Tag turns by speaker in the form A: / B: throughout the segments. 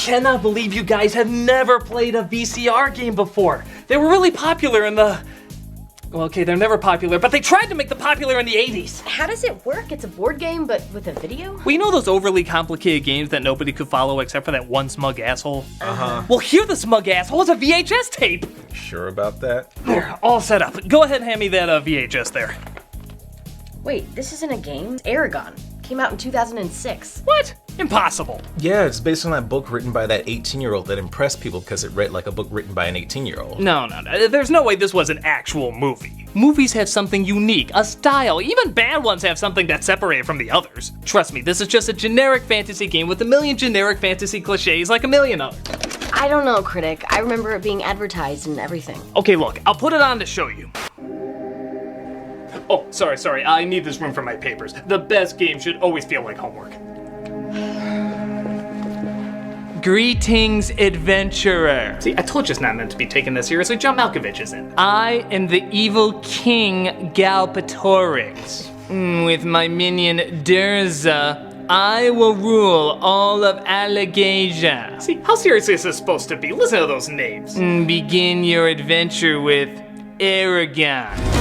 A: cannot believe you guys have never played a VCR game before. They were really popular in the... Well, okay, they're never popular, but they tried to make them popular in the 80s.
B: How does it work? It's a board game, but with a video?
A: Well, you know those overly complicated games that nobody could follow except for that one smug asshole?
C: Uh-huh.
A: Well, here the smug asshole is a VHS tape.
C: Sure about that?
A: There, all set up. Go ahead and hand me that VHS there.
B: Wait, this isn't a game? It's Eragon. Came out in 2006.
A: What? Impossible.
C: Yeah, it's based on that book written by that 18-year-old that impressed people because it read like a book written by an 18-year-old.
A: No. There's no way this was an actual movie. Movies have something unique, a style. Even bad ones have something that's separated from the others. Trust me, this is just a generic fantasy game with a million generic fantasy cliches like a million others.
B: I don't know, Critic. I remember it being advertised and everything.
A: Okay, look, I'll put it on to show you. Oh, sorry, I need this room for my papers. The best game should always feel like homework. Greetings, adventurer. See, I told you it's not meant to be taken this seriously. John Malkovich is in. I am the evil king Galbatorix. With my minion Durza, I will rule all of Allegasia. See, how seriously is this supposed to be? Listen to those names. Begin your adventure with Eragon.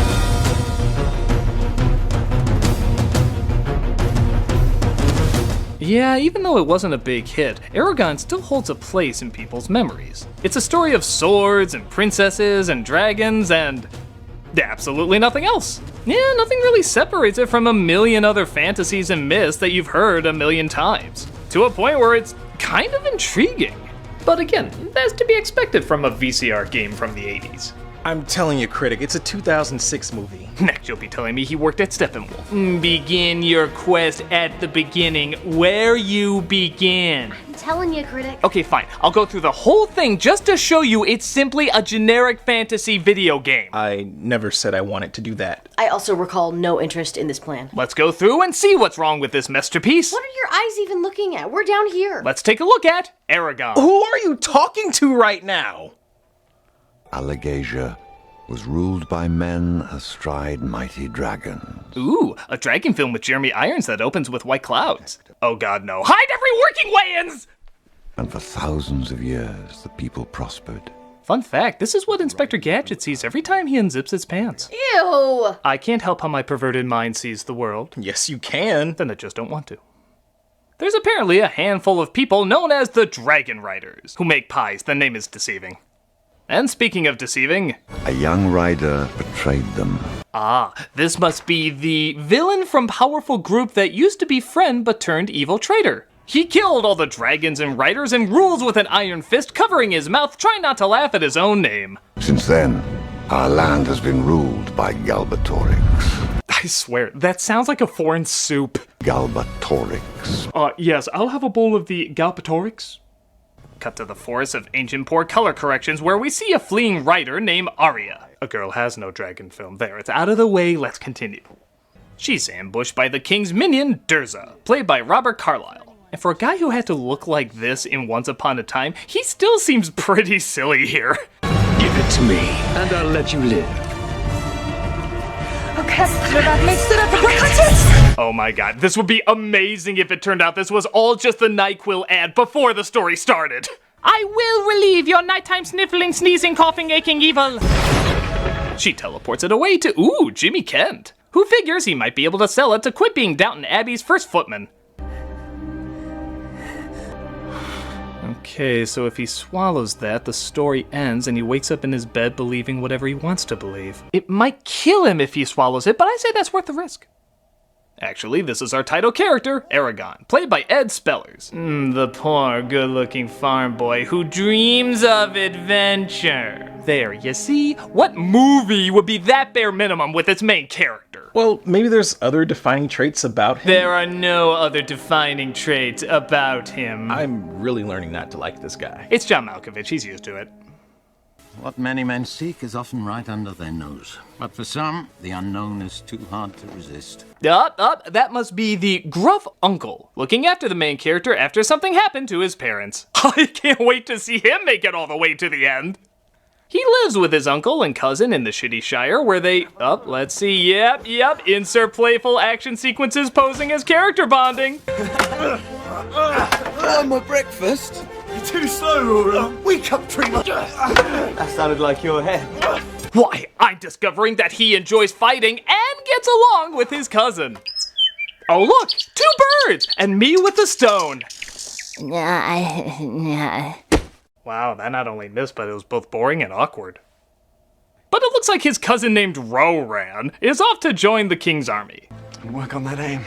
A: Yeah, even though it wasn't a big hit, Eragon still holds a place in people's memories. It's a story of swords and princesses and dragons and absolutely nothing else. Yeah, nothing really separates it from a million other fantasies and myths that you've heard a million times, to a point where it's kind of intriguing. But again, that's to be expected from a VCR game from the 80s.
C: I'm telling you, Critic, it's a 2006 movie.
A: Next, you'll be telling me he worked at Steppenwolf. Begin your quest at the beginning, where you begin.
B: I'm telling you, Critic.
A: Okay, fine. I'll go through the whole thing just to show you it's simply a generic fantasy video game.
C: I never said I wanted to do that.
B: I also recall no interest in this plan.
A: Let's go through and see what's wrong with this masterpiece.
B: What are your eyes even looking at? We're down here.
A: Let's take a look at Eragon.
C: Who are you talking to right now?
D: Allegasia was ruled by men astride mighty dragons.
A: Ooh, a dragon film with Jeremy Irons that opens with white clouds. Oh god, no. Hide every working weigh-ins!
D: And for thousands of years, the people prospered.
A: Fun fact, this is what Inspector Gadget sees every time he unzips his pants.
B: Ew!
A: I can't help how my perverted mind sees the world.
C: Yes, you can.
A: Then I just don't want to. There's apparently a handful of people known as the Dragon Riders, who make pies. The name is deceiving. And speaking of deceiving...
D: A young rider betrayed them.
A: Ah, this must be the villain from powerful group that used to be friend but turned evil traitor. He killed all the dragons and riders and rules with an iron fist, covering his mouth, trying not to laugh at his own name.
D: Since then, our land has been ruled by Galbatorix.
A: I swear, that sounds like a foreign soup.
D: Galbatorix.
A: Yes, I'll have a bowl of the Galbatorix. Cut to the forest of ancient poor color corrections where we see a fleeing rider named Arya. A girl has no dragon film. There, it's out of the way, let's continue. She's ambushed by the king's minion, Durza, played by Robert Carlyle. And for a guy who had to look like this in Once Upon a Time, he still seems pretty silly here.
E: Give it to me, and I'll let you live.
B: Okay, that makes it up for breakfast.
A: Oh my god, this would be amazing if it turned out this was all just the NyQuil ad before the story started. I will relieve your nighttime sniffling, sneezing, coughing, aching evil. She teleports it away to, Jimmy Kent, who figures he might be able to sell it to quit being Downton Abbey's first footman. Okay, so if he swallows that, the story ends and he wakes up in his bed believing whatever he wants to believe. It might kill him if he swallows it, but I say that's worth the risk. Actually, this is our title character, Eragon, played by Ed Spellers. The poor, good-looking farm boy who dreams of adventure. There, you see? What movie would be that bare minimum with its main character?
C: Well, maybe there's other defining traits about him.
A: There are no other defining traits about him.
C: I'm really learning not to like this guy.
A: It's John Malkovich, he's used to it.
F: What many men seek is often right under their nose. But for some, the unknown is too hard to resist.
A: That must be the gruff uncle, looking after the main character after something happened to his parents. I can't wait to see him make it all the way to the end. He lives with his uncle and cousin in the shitty Shire where they, let's see, yep, insert playful action sequences posing as character bonding.
G: My breakfast. too slow. Wake up, Dreamer.
H: That sounded like your head.
A: Why, I'm discovering that he enjoys fighting and gets along with his cousin. Oh look, 2 birds, and me with a stone. Wow, that not only missed, but it was both boring and awkward. But it looks like his cousin named Roran is off to join the king's army.
G: Work on that aim.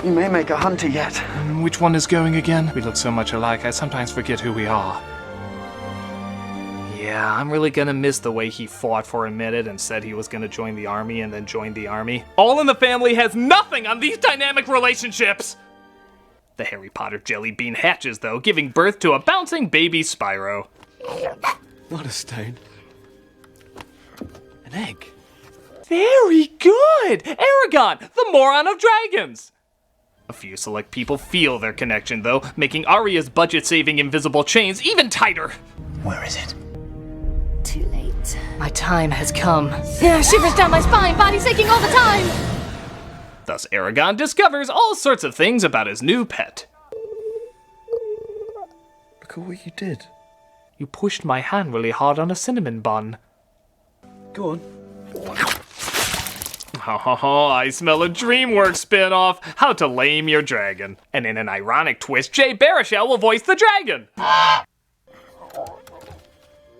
G: You may make a hunter yet.
A: Which one is going again? We look so much alike, I sometimes forget who we are. Yeah, I'm really gonna miss the way he fought for a minute and said he was gonna join the army and then joined the army. All in the Family has nothing on these dynamic relationships! The Harry Potter jelly bean hatches, though, giving birth to a bouncing baby Spyro.
H: Not a stone. An egg.
A: Very good! Eragon, the moron of dragons! A few select people feel their connection, though, making Arya's budget-saving invisible chains even tighter.
H: Where is it?
B: Too late.
A: My time has come.
B: Shivers down my spine, body's aching all the time!
A: Thus, Eragon discovers all sorts of things about his new pet.
G: Look at what you did.
A: You pushed my hand really hard on a cinnamon bun.
G: Go on.
A: Oh, I smell a DreamWorks spin-off, How to Lame Your Dragon. And in an ironic twist, Jay Baruchel will voice the dragon.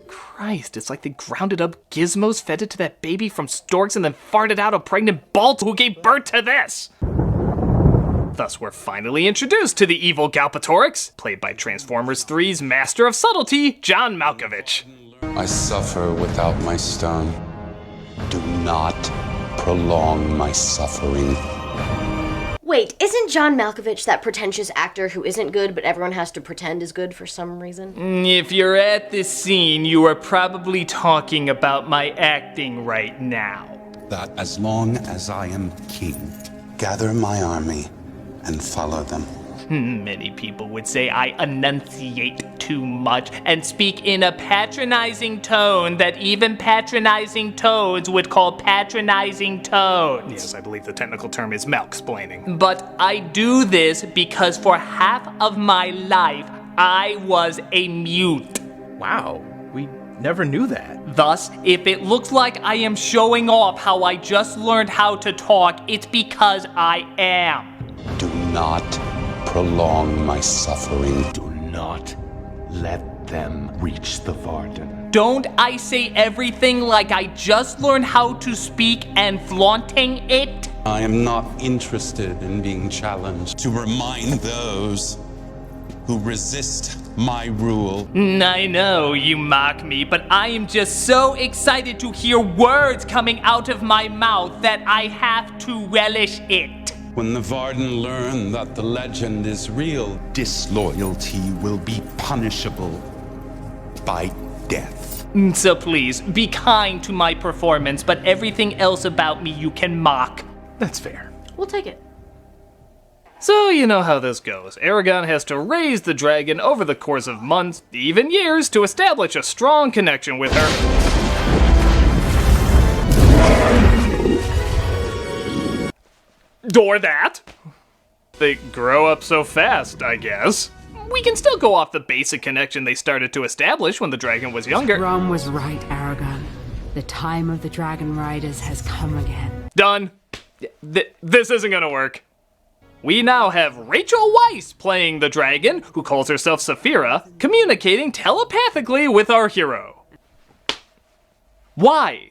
A: Christ, it's like they grounded up gizmos, fed it to that baby from storks, and then farted out a pregnant Balt who gave birth to this. Thus, we're finally introduced to the evil Galbatorix, played by Transformers 3's Master of Subtlety, John Malkovich.
I: I suffer without my stone. Do not prolong my suffering.
B: Wait, isn't John Malkovich that pretentious actor who isn't good but everyone has to pretend is good for some reason?
A: If you're at this scene, you are probably talking about my acting right now.
I: That as long as I am king, gather my army and follow them.
A: Many people would say I enunciate too much and speak in a patronizing tone that even patronizing toads would call patronizing toads. Yes, I believe the technical term is malksplaining. But I do this because for half of my life, I was a mute.
C: Wow, we never knew that.
A: Thus, if it looks like I am showing off how I just learned how to talk, it's because I am.
I: Do not prolong my suffering.
E: Do not let them reach the Varden.
A: Don't I say everything like I just learned how to speak and flaunting it?
I: I am not interested in being challenged to remind those who resist my rule.
A: I know you mock me, but I am just so excited to hear words coming out of my mouth that I have to relish it.
I: When the Varden learn that the legend is real, disloyalty will be punishable by death.
A: So please, be kind to my performance, but everything else about me you can mock.
C: That's fair.
B: We'll take it.
A: So you know how this goes. Eragon has to raise the dragon over the course of months, even years, to establish a strong connection with her. Or that. They grow up so fast, I guess. We can still go off the basic connection they started to establish when the dragon was younger.
J: Rom was right, Eragon. The time of the dragon riders has come again.
A: Done. This isn't gonna work. We now have Rachel Weisz playing the dragon, who calls herself Saphira, communicating telepathically with our hero. Why?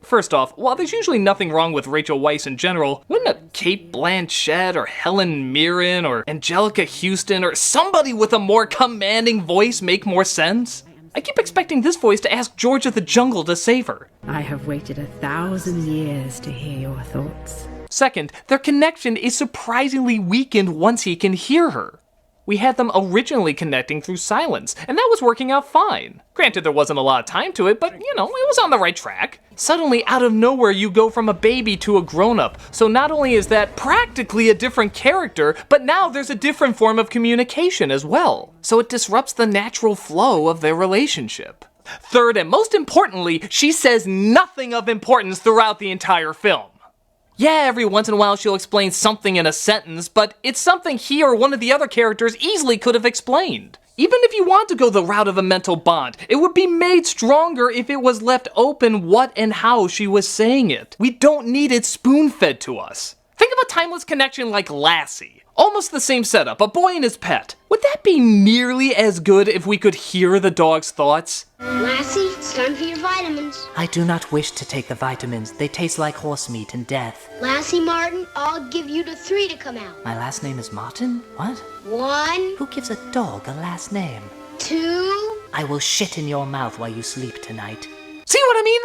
A: First off, while there's usually nothing wrong with Rachel Weisz in general, wouldn't a Cate Blanchett or Helen Mirren or Angelica Houston or somebody with a more commanding voice make more sense? I keep expecting this voice to ask George of the Jungle to save her.
J: I have waited 1,000 years to hear your thoughts.
A: Second, their connection is surprisingly weakened once he can hear her. We had them originally connecting through silence, and that was working out fine. Granted, there wasn't a lot of time to it, but, you know, it was on the right track. Suddenly, out of nowhere, you go from a baby to a grown-up, so not only is that practically a different character, but now there's a different form of communication as well. So it disrupts the natural flow of their relationship. Third, and most importantly, she says nothing of importance throughout the entire film. Yeah, every once in a while she'll explain something in a sentence, but it's something he or one of the other characters easily could have explained. Even if you want to go the route of a mental bond, it would be made stronger if it was left open what and how she was saying it. We don't need it spoon-fed to us. Think of a timeless connection like Lassie. Almost the same setup, a boy and his pet. Would that be nearly as good if we could hear the dog's thoughts?
K: Lassie, it's time for your vitamins.
L: I do not wish to take the vitamins. They taste like horse meat and death.
K: Lassie Martin, I'll give you the 3 to come out.
L: My last name is Martin? What?
K: 1.
L: Who gives a dog a last name?
K: 2.
L: I will shit in your mouth while you sleep tonight.
A: See what I mean?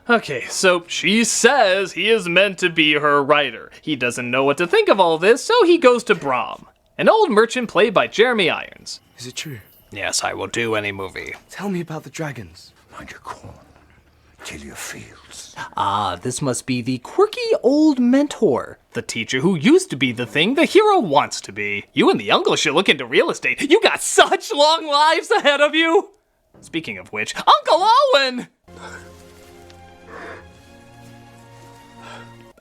A: Okay, so she says he is meant to be her writer. He doesn't know what to think of all this, so he goes to Brom, an old merchant played by Jeremy Irons.
H: Is it true?
A: Yes, I will do any movie.
H: Tell me about the dragons.
D: Mind your corn. Till your fields.
A: Ah, this must be the quirky old mentor. The teacher who used to be the thing the hero wants to be. You and the uncle should look into real estate. You got such long lives ahead of you! Speaking of which, Uncle Owen!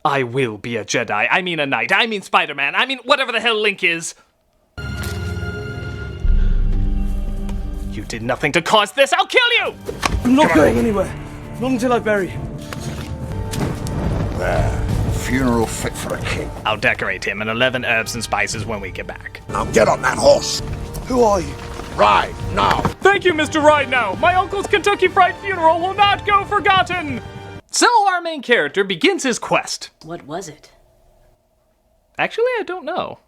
A: I will be a Jedi. I mean a knight. I mean Spider-Man. I mean whatever the hell Link is. You did nothing to cause this. I'll kill you!
H: I'm not going anywhere. Not until I bury him.
D: There. Funeral fit for a king.
A: I'll decorate him in 11 herbs and spices when we get back.
D: Now get on that horse.
H: Who are you?
D: Ride now.
A: Thank you, Mr. Ride Now. My uncle's Kentucky Fried funeral will not go forgotten. So our main character begins his quest.
B: What was it?
A: Actually, I don't know.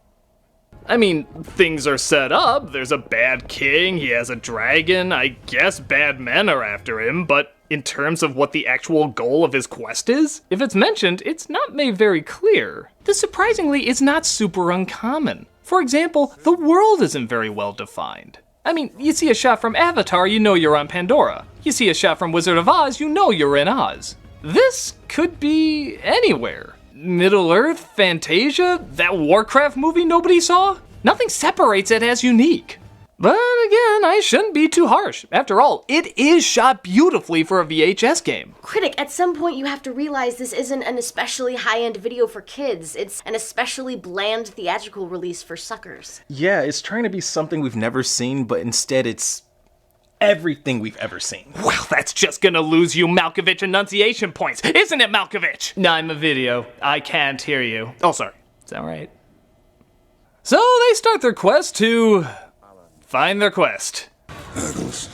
A: I mean, things are set up. There's a bad king, he has a dragon, I guess bad men are after him, but in terms of what the actual goal of his quest is, if it's mentioned, it's not made very clear. This surprisingly is not super uncommon. For example, the world isn't very well defined. I mean, you see a shot from Avatar, you know you're on Pandora. You see a shot from Wizard of Oz, you know you're in Oz. This could be anywhere. Middle-earth, Fantasia, that Warcraft movie nobody saw? Nothing separates it as unique. But again, I shouldn't be too harsh. After all, it is shot beautifully for a VHS game.
B: Critic, at some point you have to realize this isn't an especially high-end video for kids. It's an especially bland theatrical release for suckers.
C: Yeah, it's trying to be something we've never seen, but instead it's everything we've ever seen.
A: Well, that's just gonna lose you Malkovich enunciation points, isn't it, Malkovich? No, I'm a video. I can't hear you. Oh, sorry. Is that right? So they start their quest to find their quest.
D: Hurdles.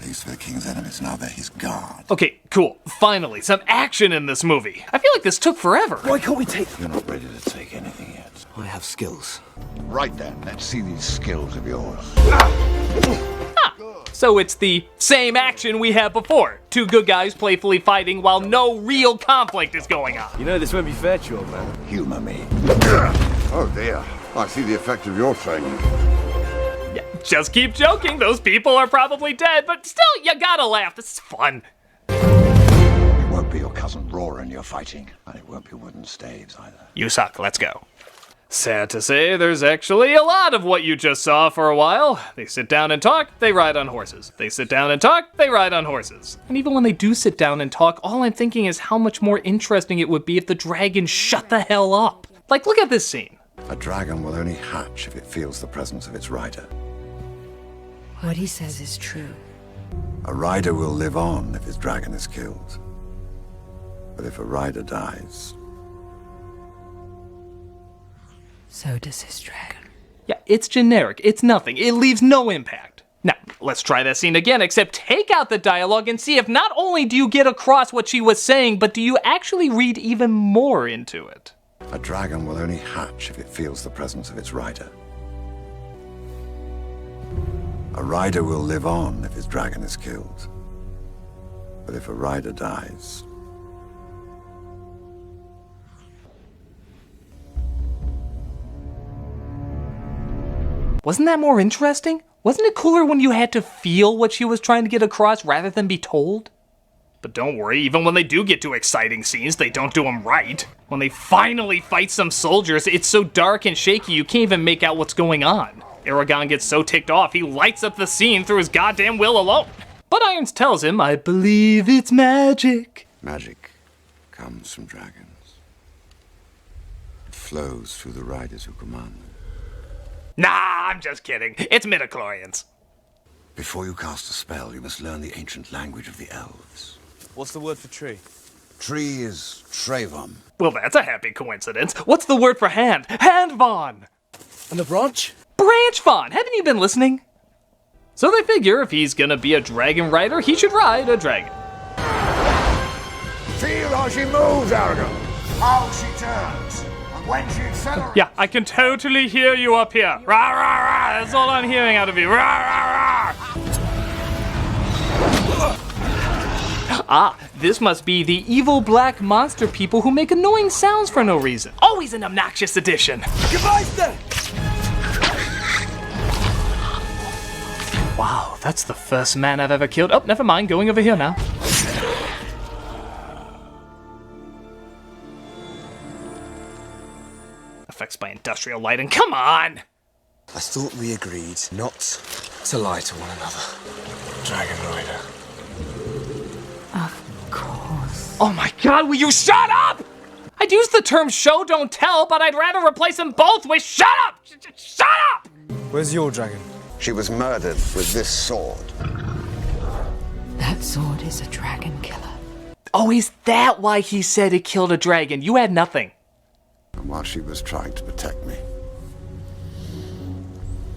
D: These are the king's enemies, now they're his guard.
A: Okay, cool. Finally, some action in this movie. I feel like this took forever.
H: Why can't we take...
D: You're not ready to take anything yet.
H: I have skills.
D: Right then, let's see these skills of yours.
A: So it's the same action we had before. Two good guys playfully fighting while no real conflict is going on.
H: You know this won't be fair to you, old man.
D: Humor me. Oh dear, I see the effect of your training.
A: Yeah, just keep joking, those people are probably dead, but still, you gotta laugh, this is fun.
D: It won't be your cousin Roran you're fighting, and it won't be wooden staves either.
A: You suck, let's go. Sad to say, there's actually a lot of what you just saw for a while. They sit down and talk, they ride on horses. They sit down and talk, they ride on horses. And even when they do sit down and talk, all I'm thinking is how much more interesting it would be if the dragon shut the hell up. Like, look at this scene.
D: A dragon will only hatch if it feels the presence of its rider.
J: What he says is true.
D: A rider will live on if his dragon is killed. But if a rider dies...
J: So does his dragon.
A: Yeah, it's generic, it's nothing, it leaves no impact. Now, let's try that scene again, except take out the dialogue and see if not only do you get across what she was saying, but do you actually read even more into it.
D: A dragon will only hatch if it feels the presence of its rider. A rider will live on if his dragon is killed. But if a rider dies...
A: Wasn't that more interesting? Wasn't it cooler when you had to feel what she was trying to get across rather than be told? But don't worry, even when they do get to exciting scenes, they don't do them right. When they finally fight some soldiers, it's so dark and shaky you can't even make out what's going on. Eragon gets so ticked off, he lights up the scene through his goddamn will alone. But Irons tells him, I believe it's magic.
D: Magic comes from dragons. It flows through the riders who command them.
A: Nah, I'm just kidding. It's midichlorians.
D: Before you cast a spell, you must learn the ancient language of the elves.
H: What's the word for tree?
D: Tree is Trayvon.
A: Well, that's a happy coincidence. What's the word for hand? Handvon!
H: And the branch?
A: Branchvon! Haven't you been listening? So they figure if he's gonna be a dragon rider, he should ride a dragon.
M: Feel how she moves, Eragon. How she turns. And when she accelerates.
A: Yeah, I can totally hear you up here. Rah, rah, rah. That's all I'm hearing out of you. Rah, rah, rah. Ah, this must be the evil black monster people who make annoying sounds for no reason. Always an obnoxious addition.
H: Goodbye, then!
A: Wow, that's the first man I've ever killed. Oh, never mind, going over here now. Effects by industrial lighting, come on!
H: I thought we agreed not to lie to one another. Dragon Rider.
J: Of course.
A: Oh my god, will you shut up? I'd use the term show don't tell, but I'd rather replace them both with shut up! Shut up!
H: Where's your dragon?
M: She was murdered with this sword.
J: That sword is a dragon killer.
A: Oh, is that why he said it killed a dragon? You had nothing.
D: And while she was trying to protect me,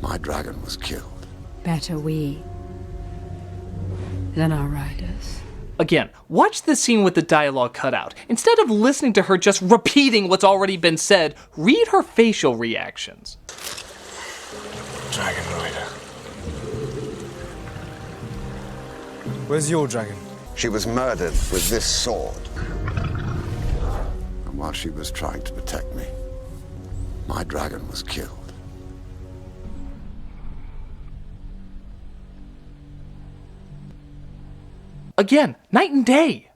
D: my dragon was killed.
J: Better we than our riders.
A: Again, watch the scene with the dialogue cut out. Instead of listening to her just repeating what's already been said, read her facial reactions.
H: Dragon Rider. Where's your dragon?
M: She was murdered with this sword.
D: And while she was trying to protect me, my dragon was killed.
A: Again, night and day.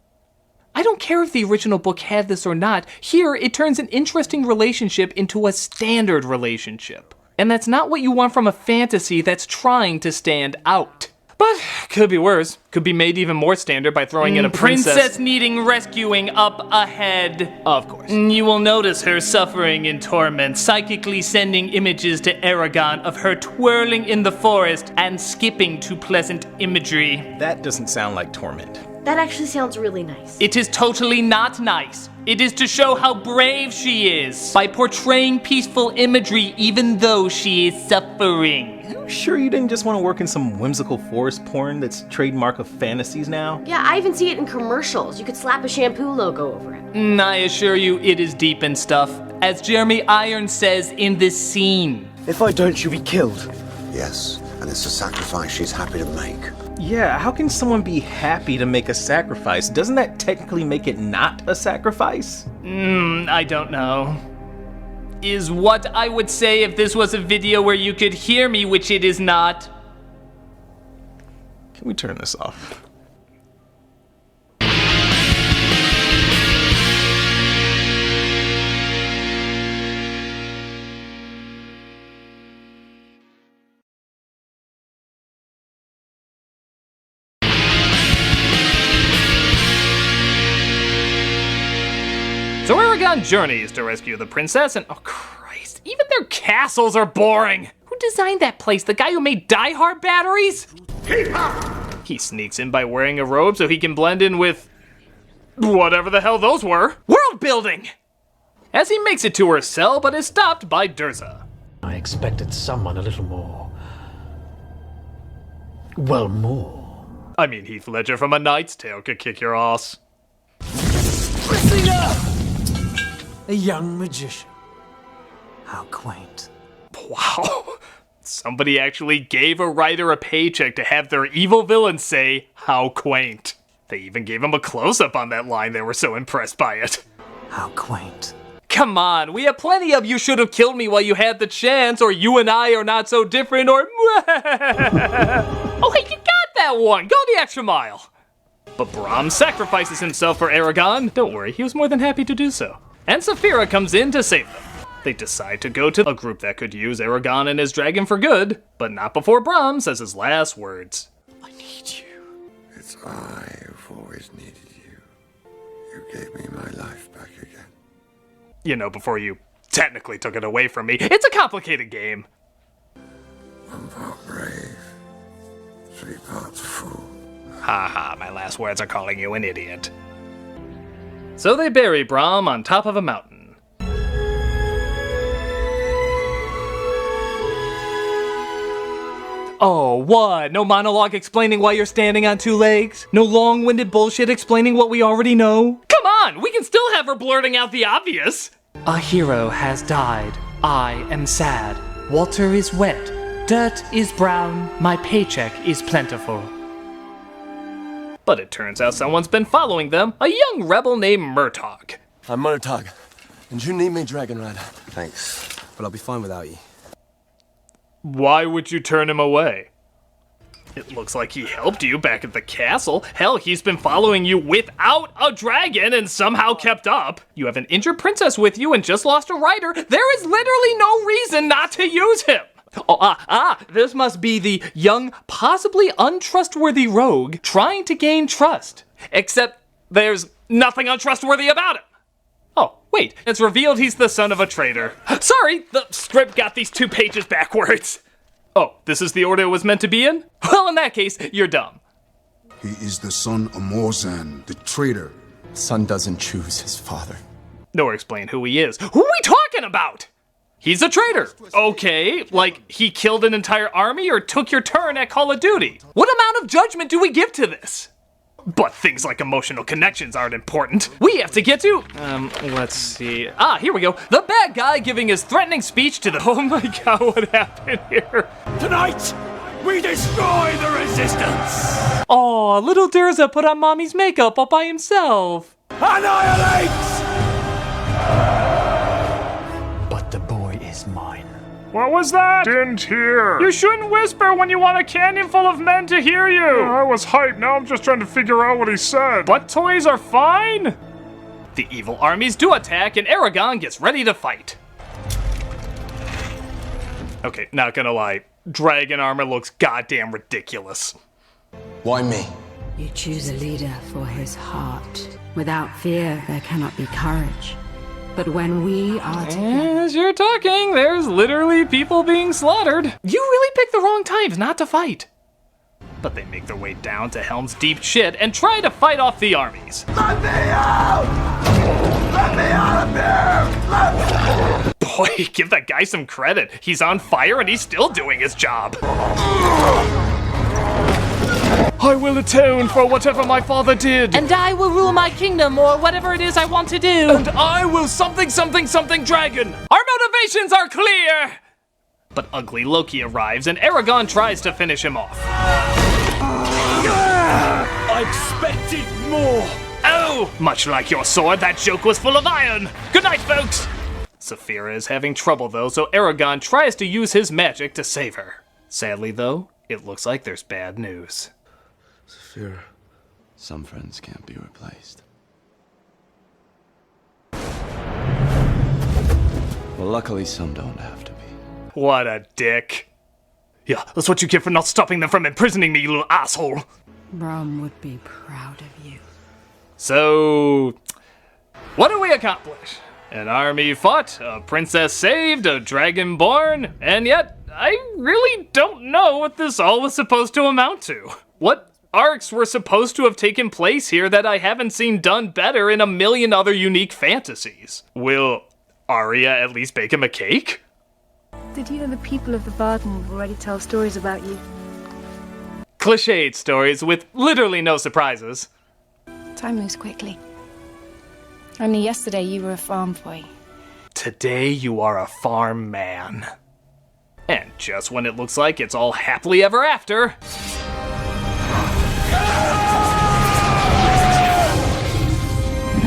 A: I don't care if the original book had this or not. Here, it turns an interesting relationship into a standard relationship. And that's not what you want from a fantasy that's trying to stand out. But could be worse. Could be made even more standard by throwing in a princess needing rescuing up ahead. Of course. You will notice her suffering in torment, psychically sending images to Eragon of her twirling in the forest and skipping to pleasant imagery.
C: That doesn't sound like torment.
B: That actually sounds really nice.
A: It is totally not nice. It is to show how brave she is by portraying peaceful imagery even though she is suffering.
C: You sure you didn't just want to work in some whimsical forest porn that's trademark of fantasies now?
B: Yeah, I even see it in commercials. You could slap a shampoo logo over it.
A: I assure you it is deep in stuff, as Jeremy Irons says in this scene.
H: If I don't, she'll be killed.
D: Yes, and it's a sacrifice she's happy to make.
C: Yeah, how can someone be happy to make a sacrifice? Doesn't that technically make it not a sacrifice?
A: I don't know. Is what I would say if this was a video where you could hear me, which it is not.
C: Can we turn this off?
A: So Eragon journeys to rescue the princess and, oh Christ, even their castles are boring. Who designed that place? The guy who made Die Hard batteries? He sneaks in by wearing a robe so he can blend in with whatever the hell those were. World building! As he makes it to her cell, but is stopped by Durza.
L: I expected someone a little more. Well, more.
A: I mean, Heath Ledger from A Knight's Tale could kick your ass.
L: Listen up! A young magician. How quaint.
A: Wow. Somebody actually gave a writer a paycheck to have their evil villain say, how quaint. They even gave him a close-up on that line. They were so impressed by it.
L: How quaint.
A: Come on, we have plenty of you should have killed me while you had the chance, or you and I are not so different, or oh hey, you got that one! Go the extra mile! But Brahm sacrifices himself for Eragon. Don't worry, he was more than happy to do so. And Saphira comes in to save them. They decide to go to a group that could use Eragon and his dragon for good, but not before Brahm says his last words.
L: I need you.
D: It's I who've always needed you. You gave me my life back again.
A: You know, before you technically took it away from me. It's a complicated game.
D: One part brave, 3 parts fool.
A: Haha, my last words are calling you an idiot. So they bury Brom on top of a mountain. Oh, what? No monologue explaining why you're standing on 2 legs? No long-winded bullshit explaining what we already know? Come on, we can still have her blurting out the obvious. A hero has died. I am sad. Water is wet. Dirt is brown. My paycheck is plentiful. But it turns out someone's been following them, a young rebel named Murtagh.
H: I'm Murtagh, and you need me, Dragon Rider.
N: Thanks, but I'll be fine without you.
A: Why would you turn him away? It looks like he helped you back at the castle. Hell, he's been following you without a dragon and somehow kept up. You have an injured princess with you and just lost a rider. There is literally no reason not to use him. Oh, this must be the young, possibly untrustworthy rogue trying to gain trust. Except there's nothing untrustworthy about him. Oh, wait, it's revealed he's the son of a traitor. Sorry, the script got these 2 pages backwards. Oh, this is the order it was meant to be in? Well, in that case, you're dumb.
O: He is the son of Morzan, the traitor.
N: Son doesn't choose his father.
A: Nor explain who he is. Who are we talking about? He's a traitor. Okay, like he killed an entire army or took your turn at Call of Duty. What amount of judgment do we give to this? But things like emotional connections aren't important. We have to get to, let's see. Here we go. The bad guy giving his threatening speech to the, oh my god, what happened here?
M: Tonight, we destroy the resistance!
A: Aw, little Durza put on mommy's makeup all by himself.
M: Annihilate!
E: But the boy is mine.
P: What was that? Didn't hear.
A: You shouldn't whisper when you want a canyon full of men to hear you.
P: I was hyped, now I'm just trying to figure out what he said.
A: But toys are fine. The evil armies do attack and Eragon gets ready to fight. Okay, not gonna lie. Dragon armor looks goddamn ridiculous.
N: Why me?
J: You choose a leader for his heart. Without fear, there cannot be courage. But when we are together...
A: As you're talking, there's literally people being slaughtered. You really picked the wrong times not to fight. But they make their way down to Helm's Deep shit and try to fight off the armies.
M: Let me out! Let me out of here!
A: Boy, give that guy some credit. He's on fire and he's still doing his job. I will atone for whatever my father did.
L: And I will rule my kingdom, or whatever it is I want to do.
A: And I will something dragon. Our motivations are clear. But ugly Loki arrives and Eragon tries to finish him off.
M: I expected more.
A: Oh, much like your sword, that joke was full of iron. Good night, folks. Saphira is having trouble though, so Eragon tries to use his magic to save her. Sadly though, it looks like there's bad news.
N: Saphira, some friends can't be replaced. Well, luckily some don't have to be.
A: What a dick. Yeah, that's what you get for not stopping them from imprisoning me, you little asshole.
J: Brom would be proud of you.
A: So, what do we accomplish? An army fought, a princess saved, a dragon born, and yet I really don't know what this all was supposed to amount to. What arcs were supposed to have taken place here that I haven't seen done better in a million other unique fantasies? Will Arya at least bake him a cake?
Q: Did you know the people of the Varden already tell stories about you?
A: Cliched stories with literally no surprises.
Q: Time moves quickly. Only yesterday you were a farm boy.
A: Today you are a farm man. And just when it looks like it's all happily ever after...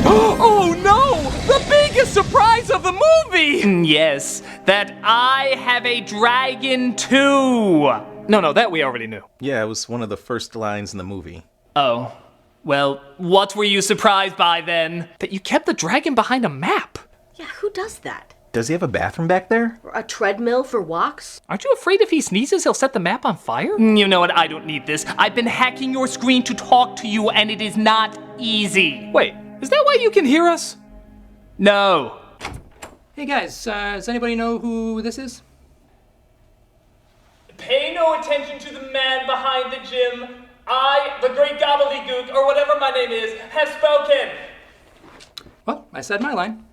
A: Oh no! The biggest surprise of the movie! Yes, that I have a dragon too! No, that we already knew.
C: Yeah, it was one of the first lines in the movie.
A: Oh. Well, what were you surprised by then? That you kept the dragon behind a map.
B: Yeah, who does that?
C: Does he have a bathroom back there?
B: Or a treadmill for walks?
A: Aren't you afraid if he sneezes, he'll set the map on fire? You know what, I don't need this. I've been hacking your screen to talk to you, and it is not easy. Wait, is that why you can hear us? No.
R: Hey guys, does anybody know who this is?
A: Pay no attention to the man behind the gym. I, the great gobbledygook, or whatever my name is, have spoken. Well, I said my line.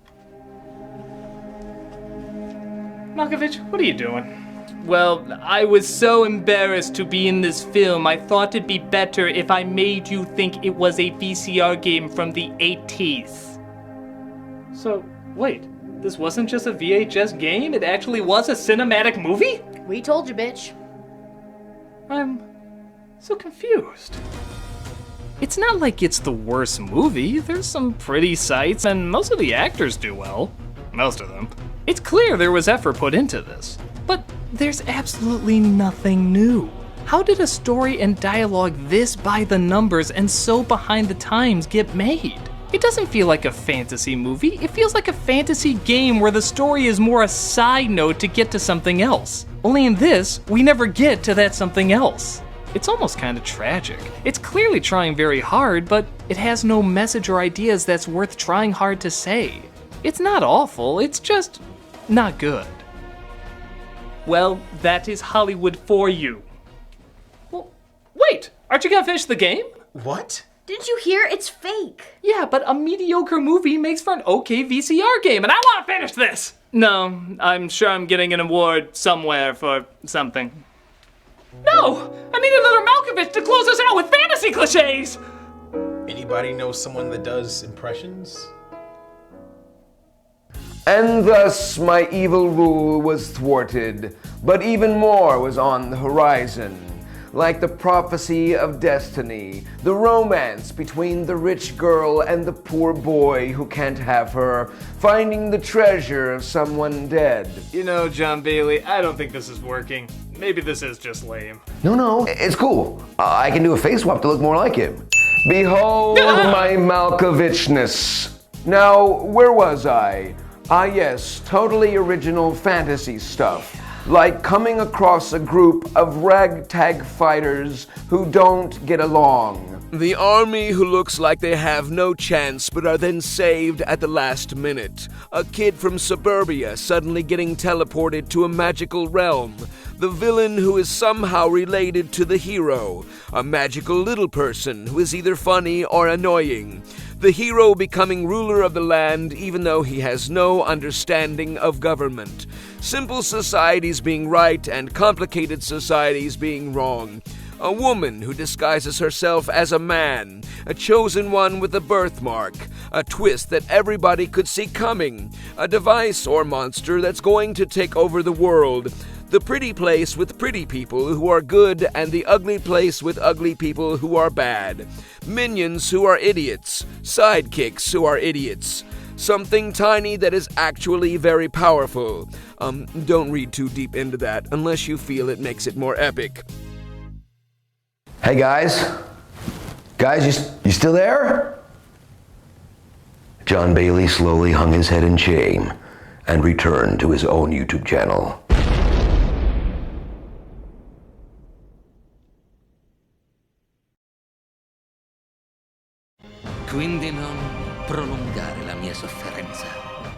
A: Malkovich, what are you doing? Well, I was so embarrassed to be in this film, I thought it'd be better if I made you think it was a VCR game from the 80s. So, wait, this wasn't just a VHS game? It actually was a cinematic movie?
B: We told you, bitch.
A: I'm so confused. It's not like it's the worst movie. There's some pretty sights, and most of the actors do well. Most of them. It's clear there was effort put into this. But there's absolutely nothing new. How did a story and dialogue this by the numbers and so behind the times get made? It doesn't feel like a fantasy movie. It feels like a fantasy game where the story is more a side note to get to something else. Only in this, we never get to that something else. It's almost kind of tragic. It's clearly trying very hard, but it has no message or ideas that's worth trying hard to say. It's not awful, it's just not good. Well, that is Hollywood for you. Well, wait, aren't you gonna finish the game?
C: What?
B: Didn't you hear? It's fake.
A: Yeah, but a mediocre movie makes for an okay VCR game, and I want to finish this! No, I'm sure I'm getting an award somewhere for something. No! I need another Malkovich to close us out with fantasy cliches!
C: Anybody know someone that does impressions?
R: And thus my evil rule was thwarted, but even more was on the horizon. Like the prophecy of destiny, the romance between the rich girl and the poor boy who can't have her, finding the treasure of someone dead.
A: You know, John Bailey, I don't think this is working. Maybe this is just lame.
R: No, it's cool. I can do a face swap to look more like him. Behold my Malkovichness. Now, where was I? Ah yes, totally original fantasy stuff. Like coming across a group of ragtag fighters who don't get along. The army who looks like they have no chance but are then saved at the last minute. A kid from suburbia suddenly getting teleported to a magical realm. The villain who is somehow related to the hero. A magical little person who is either funny or annoying. The hero becoming ruler of the land even though he has no understanding of government. Simple societies being right and complicated societies being wrong. A woman who disguises herself as a man. A chosen one with a birthmark. A twist that everybody could see coming. A device or monster that's going to take over the world. The pretty place with pretty people who are good and the ugly place with ugly people who are bad. Minions who are idiots. Sidekicks who are idiots. Something tiny that is actually very powerful. Don't read too deep into that unless you feel it makes it more epic. Hey guys? Guys, you still there? John Bailey slowly hung his head in shame and returned to his own YouTube channel.
S: Quindi non prolungare la mia sofferenza.